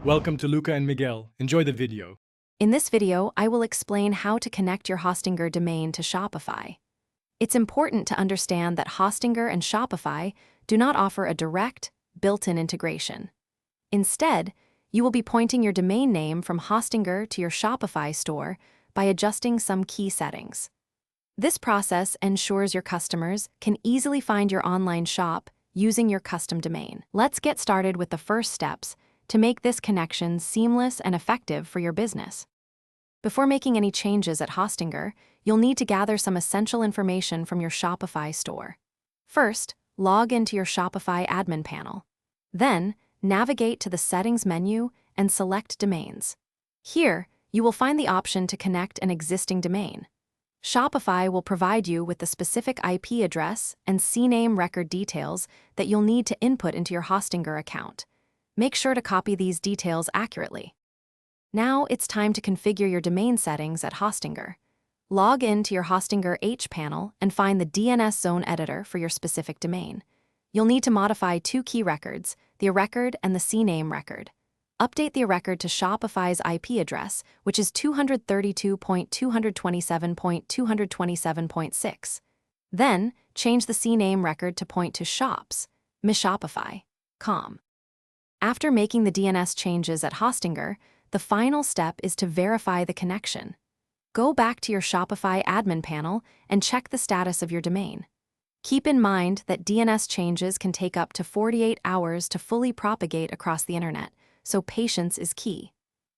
Welcome to Luca and Miguel. Enjoy the video. In this video, I will explain how to connect your Hostinger domain to Shopify. It's important to understand that Hostinger and Shopify do not offer a direct, built-in integration. Instead, you will be pointing your domain name from Hostinger to your Shopify store by adjusting some key settings. This process ensures your customers can easily find your online shop using your custom domain. Let's get started with the first steps to make this connection seamless and effective for your business. Before making any changes at Hostinger, you'll need to gather some essential information from your Shopify store. First, log into your Shopify admin panel. Then, navigate to the Settings menu and select Domains. Here, you will find the option to connect an existing domain. Shopify will provide you with the specific IP address and CNAME record details that you'll need to input into your Hostinger account. Make sure to copy these details accurately. Now it's time to configure your domain settings at Hostinger. Log in to your Hostinger H panel and find the DNS zone editor for your specific domain. You'll need to modify two key records, the record and the CNAME record. Update the record to Shopify's IP address, which is 232.227.227.6. Then, change the CNAME record to point to shops.shopify.com. After making the DNS changes at Hostinger, the final step is to verify the connection. Go back to your Shopify admin panel and check the status of your domain. Keep in mind that DNS changes can take up to 48 hours to fully propagate across the internet, so patience is key.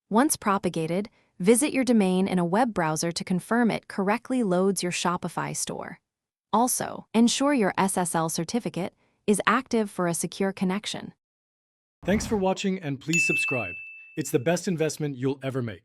Once propagated, visit your domain in a web browser to confirm it correctly loads your Shopify store. Also, ensure your SSL certificate is active for a secure connection. Thanks for watching and please subscribe. It's the best investment you'll ever make.